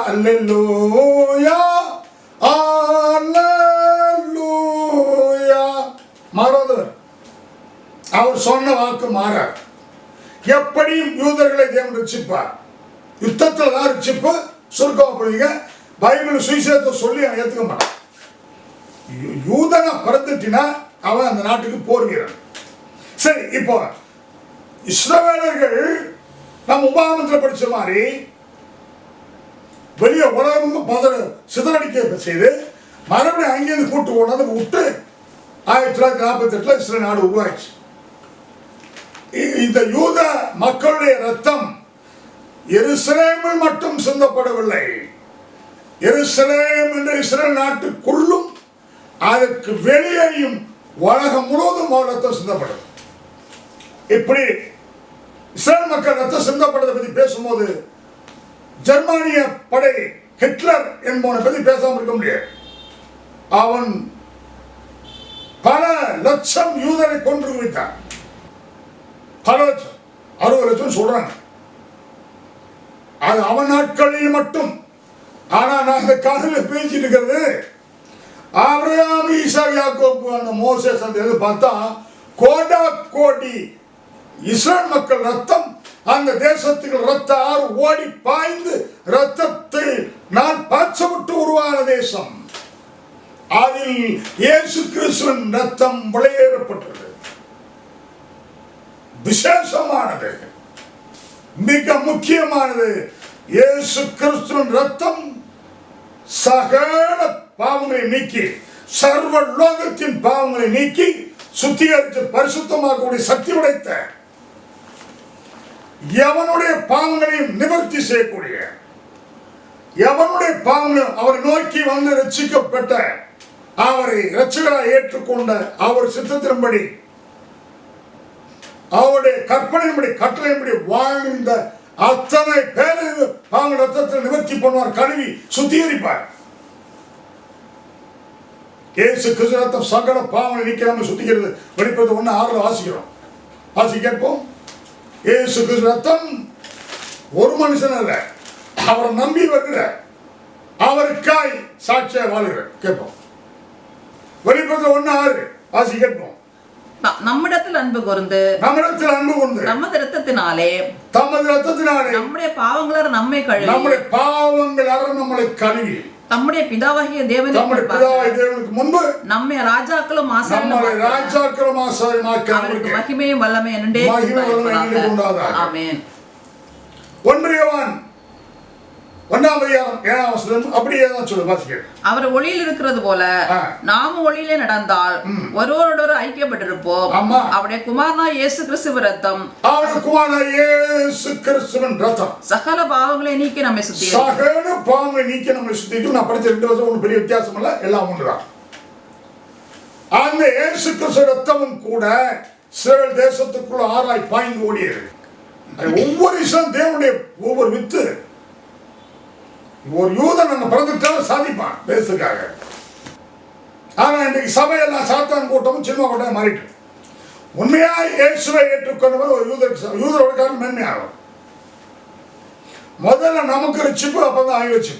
அல்லேலூயா, அல்லேலூயா. மாறாதவர், அவர் சொன்ன வாக்கு மாறார். எப்படியும் யூதர்களை தேவன் ரட்சிப்பார். யுத்தத்தில் தான் ரட்சிப்பு. சுருக்கப்படுங்க, பைபிள் சுவிசேஷத்தை சொல்லி ஏற்றுக்க மாட்டான். யூதனை பறந்துட்டினா அவன் அந்த நாட்டுக்கு போர் வீரன். சரி, இப்போ இஸ்ரவேலர்கள் நம்ம உபாகமத்தில் படிச்ச மாதிரி வெளியே உலகம் சிதறடிக்க செய்து மறுபடியும் அங்கேருந்து கூட்டு கொண்டாந்து விட்டு 1948 இஸ்ரேல் நாடு உருவாச்சு. இந்த யூத மக்களுடைய ரத்தம் எருசலேமில் மட்டும் சிந்தப்படவில்லை. எருசலேம் என்ற இஸ்ரேல் நாட்டுக்குள்ளும் அதற்கு வெளியேயும் உலகம் முழுவதும் ரத்தம் சிந்தப்படும். இப்படி இஸ்ரேல் மக்கள் ரத்தம் சிந்தப்பட்டதை பற்றி பேசும்போது ஜெர்மானிய படை ஹிட்லர் என்பவனை பற்றி பேசாமல் இருக்க முடியாது. அவன் பல லட்சம் யூதரை கொன்று குவித்தான். பல லட்சம், 60 லட்சம் சொல்றாங்க. அது அவன் நாட்களில் மட்டும். ஆனா நாங்க காலையில் பேசிட்டு இருக்கிறது ஆபிரகாம், ஈசாக், யாக்கோபு, அந்த மோசேஸ் அந்த பார்த்தா கோடா கோடி இஸ்ரேல் மக்கள் ரத்தம் அந்த தேசத்துக்கு ரத்த ஆறு ஓடி பாய்ந்து ரத்தத்தை நான் பாய்ச்சப்பட்டு உருவான தேசம். அதில் இயேசு கிறிஸ்துவின் ரத்தம் விளையேறப்பட்டது. விசேஷமானது, மிக முக்கியமானது. இயேசு கிறிஸ்துவின் ரத்தம் சகல பாவங்களை நீக்கி, சர்வ லோகத்தின் பாவங்களை நீக்கி சுத்திகரித்து பரிசுத்தமாகக்கூடிய சக்தி உடைத்த, எவனுடைய பாவங்களையும் நிவர்த்தி செய்யக்கூடிய எவனுடைய பாவங்களும் அவரை நோக்கி வந்து ரட்சிக்கப்பட்ட, அவரை இரட்சகராய் ஏற்றுக்கொண்ட, அவர் சித்தத்தின்படி அவருடைய கற்பனையின்படி கட்டளையின்படி வாழ்ந்த அத்தனை பேரு பாவ ரத்தத்தில் நிவர்த்தி பண்ணுவார், கழுவி சுத்திகரிப்பார். இயேசு கிறிஸ்து ரத்தம் சகல பாவங்களை நீக்காம சுத்திக்கிறது. வெளிப்படுத்த 1:6 வாசிக்கிறோம். வாசி கேட்போம். இயேசு கிறிஸ்து ரத்தம் ஒரு மனுஷன் அல்ல, அவரை நம்பி வருகிற, அவருக்காய் சாட்சியா வாழ்கிற. கேட்போம். வெளிப்படுத்த 1:6 வாசி கேட்போம். நம்மிடத்தில் அன்பு கூர்ந்து நமது இரத்தத்தினாலே நம்முடைய பாவங்களார நம்மை கழுவி தம்முடைய பிதாவாகிய தேவனுக்கு முன்பு நம்மை ராஜாக்களும் ஆசாரியமாக்கி அவருக்கு மகிமையும் வல்லமையும் என்றே உண்டாவதாக. ஆமென். 1 யோவான் 1:7 அப்படியே தான் சொல்லு. வாசிக்கிறேன். அவர் ஒளியில் இருக்கிறது போல நாமும் ஒளியிலே நடந்தால் ஒருவரோடு ஐக்கியப்பட்டிருப்போம். அவருடைய குமாரனா இயேசு கிறிஸ்துவின் ரத்தம் சகல பாவங்களை நீக்கி நம்மை சுத்திகரிக்கும். நான் படிச்ச 2 வருஷம் ஒன்றும் பெரிய வித்தியாசம் இல்ல, எல்லாம் ஒன்றுதான். அந்த இயேசு கிறிஸ்து ரத்தமும் கூட இஸ்ரவேல் தேசத்துக்குள்ள ஆராய் பாய்ந்து ஓடியது. ஒவ்வொரு விஷயம் தேவனுடைய ஒவ்வொரு வித்து. ஒரு யூதன் நம்ம பிறந்துட்டாலும் சாதிப்பான் தேசத்துக்காக. ஆனா இன்றைக்கு சபையெல்லாம் சாத்தான் கூட்டமும் சின்ன கூட்டம் மாறிட்டு. உண்மையா இயேசுவை ஏற்றுக்கொண்டவர் ஒரு யூதரோட காலம் மேன்மையாகும். முதல்ல நமக்கு ரட்சிப்பு, அப்பதான் ஆகி வச்சு.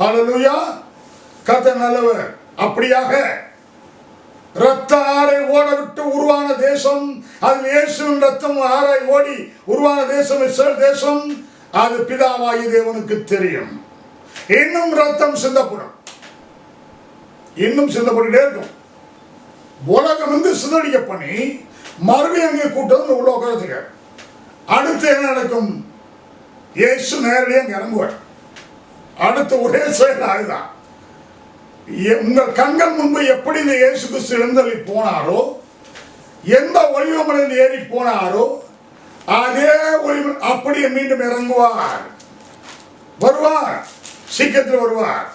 ஹல்லேலூயா. கர்த்தர் நல்லவர். அப்படியாக ரத்த ஆறை ஓட விட்டு உருவான தேசம், அது இயேசுவின் ரத்தம் ஆறாய் ஓடி உருவான தேசம் இஸ்ரவேல் தேசம். அது பிதாவாகி தேவனுக்கு தெரியும். இன்னும் ரத்தம் சிந்தப்படும், இன்னும் சிந்தப்பட்டுட்டே இருக்கும். உலகம் சிதறடிக்க பண்ணி மறுபடியும் அங்கே கூட்டம் உள்ள உட்காரத்துக்கு. அடுத்து என்ன நடக்கும்? இயேசு நேரடியாக இறங்குவார். அடுத்து ஒரே செயல் அதுதான். உங்கள் கண்கள் முன்பு எப்படி இந்த இயேசு கிறிஸ்து எழுந்தள்ளி போனாரோ, எந்த ஒளிவமலையில் ஏறி போனாரோ, அதே ஒளி அப்படியே மீண்டும் இறங்குவார், வருவார், சீக்கிரத்தில் வருவார்.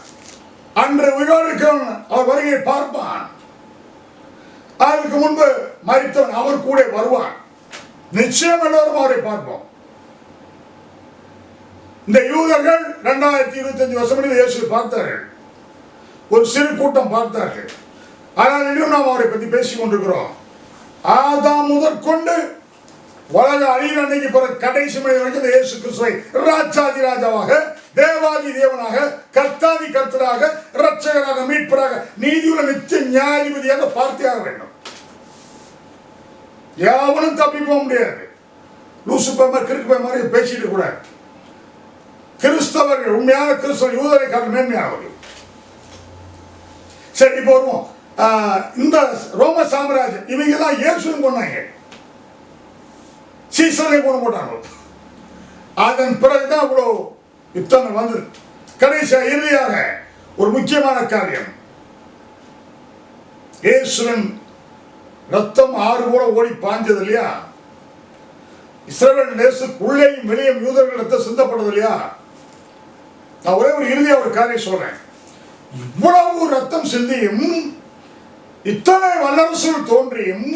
அன்று உயிரோடு அவர் வருகையை பார்ப்பான். அதற்கு முன்பு மரித்தவன் அவர் கூட வருவான். நிச்சயம் எல்லோரும் அவரை பார்ப்போம். இந்த யூதர்கள் 2025 வருஷம் இயேசுவை பார்த்தார்கள். ஒரு சிறு கூட்டம் பார்த்தார்கள். ஆனால் இன்னும் நாம் அவரை பற்றி பேசிக் கொண்டிருக்கிறோம். ஆதாம் முதற்கொண்டு உலக அழிகிற அன்னைக்கு பிற கடைசி மனிதன் வரைக்கும் இயேசு கிறிஸ்துவை ராஜாதி ராஜாவாக, தேவாதி தேவனாக, கர்த்தாதி கர்த்தராக, இரட்சகராக, மீட்பராக, நீதியுள்ள நித்திய நியாயாதிபதியாக பார்த்தே வேண்டும். யாவனும் தப்பி போக முடியாது. லூசுப்பர் கிறுக்கு மாதிரி பேசிட்டு கூட. கிறிஸ்தவர்கள், உண்மையான கிறிஸ்தவர்கள் யூதரை காட்ட மேன்மையானவர்கள். சரி, இப்போ வருவோம். இந்த ரோம சாம்ராஜ்யம் இவங்க தான் இயேசுவும் கொண்டாங்க, சீசனை கொண்டு போட்டாங்க. அதன் பிறகுதான் அவ்வளோ யுத்தங்கள் வந்து கடைசியா இறுதியாக ஒரு முக்கியமான காரியம், இயேசுவின் ரத்தம் ஆறு போல ஓடி பாய்ஞ்சது இல்லையா? இஸ்ரவேல் தேசத்துக்குள்ளேயும் வெளியும் யூதர்கள் ரத்தம் சிந்தப்பட்டது இல்லையா? நான் ஒரே ஒரு இறுதியா ஒரு காரியம் சொல்றேன். இவ்வளவு ரத்தம் சிந்தியும், இத்தனை வல்லரசுகள் தோன்றியும்,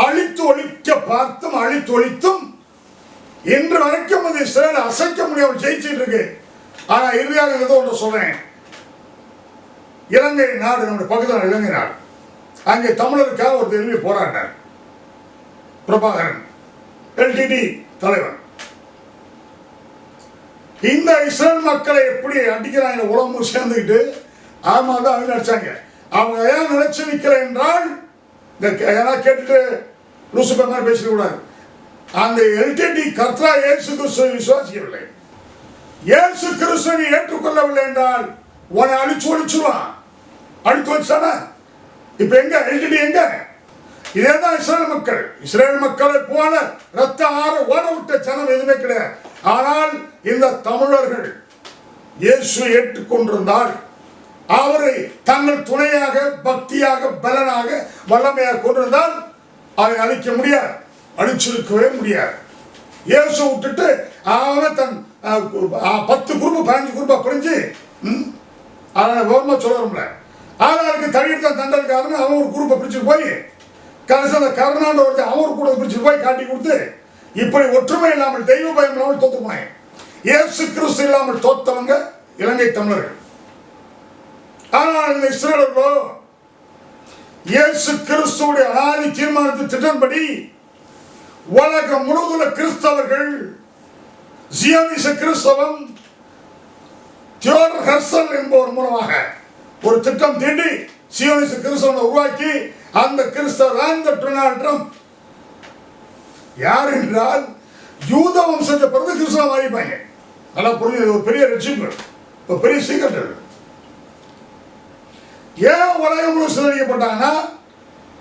அழித்து ஒழிக்க பார்த்தும் அழித்து ஒழித்தும் இன்று வரைக்கும் அது இஸ்ரவேல் அசைக்க முடியாமல் ஜெயிச்சிட்டு இருக்கு. ஆனா இறுதியாக ஏதோ ஒன்று சொல்றேன். இலங்கை நாடு, நம்முடைய பக்கத்தில் இலங்கை நாடு, அங்கே தமிழருக்காக ஒரு தெரிவி போராடினார் பிரபாகரன், எல்டிடி தலைவன். இந்த இஸ்ரேல் மக்களை எப்படி அடிக்கிறாங்க உலகம் சேர்ந்துக்கிட்டு, ஆமா தான் அவங்க நினைச்சாங்க. அவங்க ஏன் நினைச்சு நிற்கல என்றால், கேட்டுட்டு லூசுப்பர் மாதிரி பேசிக்க கூடாது. அந்த எல்டிடி கர்த்தரா இயேசு கிறிஸ்துவை விசுவாசிக்கவில்லை. இயேசு கிறிஸ்துவை ஏற்றுக்கொள்ளவில்லை என்றால் உன்னை அழிச்சு ஒழிச்சுருவான். அழித்து வச்சான இப்ப எங்க எல்டிடி எங்க? இதேதான் இஸ்ரேல் மக்கள். இஸ்ரேல் மக்களை போல ரத்த ஆறு ஓட விட்ட ஜனம் எதுவுமே கிடையாது. ஆனால் இந்த தமிழர்கள் இயேசுவை ஏற்றுக்கொண்டிருந்தால், அவரை தங்கள் துணையாக, பக்தியாக, பலனாக, வல்லமையாக கொண்டிருந்தால் அதை அழிக்க முடியாது, அழிச்சிருக்கவே முடியாது. இயேசு விட்டுட்டு அவன் தன் 10 குரூப் 15 குரூப்பா பிரிஞ்சு அதனால் கவர்மெண்ட் சொல்ல ஆளாளுக்கு தடியெடுத்த தண்டலுக்காரன்னு அவன் ஒரு குரூப்பை பிரிச்சுட்டு போய் கடைசி அந்த கருணாண்ட ஒருத்தர் அவன் ஒரு கூட பிரிச்சுட்டு போய் காட்டி கொடுத்து இப்படி ஒற்றுமை இல்லாமல் தெய்வ பயம் இல்லாமல் தோத்து போனேன். இயேசு கிறிஸ்து இல்லாமல் தோத்தவங்க இலங்கை தமிழர்கள். ஆனால் இந்த இஸ்ரேலர்களோ இயேசு கிறிஸ்துவுடைய அனாதி தீர்மானத்தின் திட்டம்படி உலகம் முழுவதுள்ள கிறிஸ்தவர்கள் ஜியோனிச கிறிஸ்தவம் தியோடர் ஹெர்சல் என்பவர் மூலமாக ஒரு திட்டம் தீண்டி சியோனிச கிறிஸ்தவனை உருவாக்கி அந்த கிறிஸ்தவர் அந்த டொனால்ட் ட்ரம்ப் யார் என்றால் யூத வம்சத்தை பிறகு கிறிஸ்தவம் மாறிப்பாங்க. நல்லா புரிஞ்சது. ஒரு பெரிய ரட்சிப்பு, ஒரு பெரிய சீக்கிரம். ஏன் உலகம் முழு சிதறிக்கப்பட்டாங்கன்னா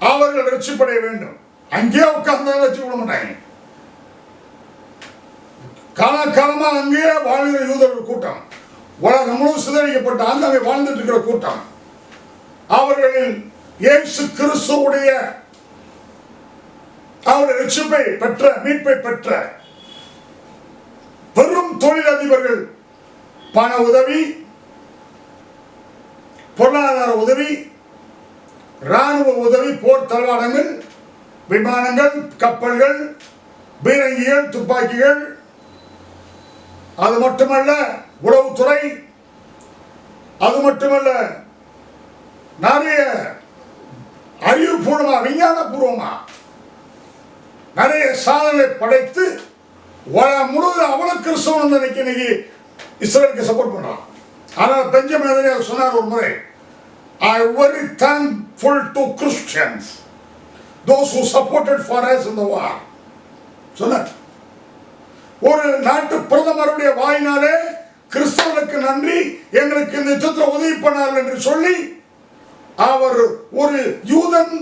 அவர்கள் ரட்சிப்படைய வேண்டும். அங்கேயே உட்கார்ந்து ரட்சிக்கப்பட மாட்டாங்க. காலகாலமா அங்கேயே வாழ்கிற யூதர்கள் கூட்டம், உலகம் முழு சிதறிக்கப்பட்ட அங்கே வாழ்ந்துட்டு இருக்கிற கூட்டம், அவர்களில் இயேசு கிறிஸ்துவுடைய அவருடைய ரட்சிப்பை பெற்ற மீட்பை பெற்ற பெரும் தொழிலதிபர்கள் பண உதவி, பொருளாதார உதவி, ராணுவ உதவி, போர் தளவாடங்கள், விமானங்கள், கப்பல்கள், பீரங்கிகள், துப்பாக்கிகள், அது மட்டுமல்ல உளவுத்துறை, அது மட்டுமல்ல நிறைய அறிவுபூர்வமா விஞ்ஞான பூர்வமா நிறைய சாதனை படைத்து முழுவதும் அவ்வளவு கிறிஸ்தவன் இன்னைக்கு இஸ்ரேலுக்கு சப்போர்ட் பண்றான். ஆனால் பெஞ்சமின் நேதன்யாஹூ சொன்னார் ஒரு முறை, I am very thankful to Christians, those who supported for us in the war. சொன்னார். ஒரு நாட்டு பிரதமருடைய வாயினாலே கிறிஸ்தவனுக்கு நன்றி, எங்களுக்கு இந்த யுத்தத்தில் உதவி பண்ணார்கள் என்று சொல்லி அவர் ஒரு யூதன்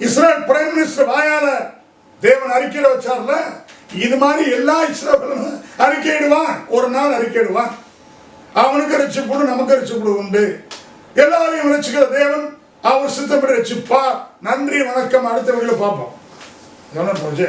இஸ்ரேல் பிரைம் மினிஸ்டர் வாயால தேவன் அறிக்கையிட வச்சார்ல, இது மாதிரி எல்லா இஸ்ரேலும் அறிக்கையிடுவான். ஒரு நாள் அறிக்கையிடுவான். அவனுக்கு ரட்சிப்பு நமக்கு ரட்சிப்பு உண்டு. எல்லாரையும் ரட்சிக்கிற தேவன் அவர் சித்தப்படி ரட்சிப்பார். நன்றி, வணக்கம். அடுத்த வீடியோல பார்ப்போம். என்ன போச்சு?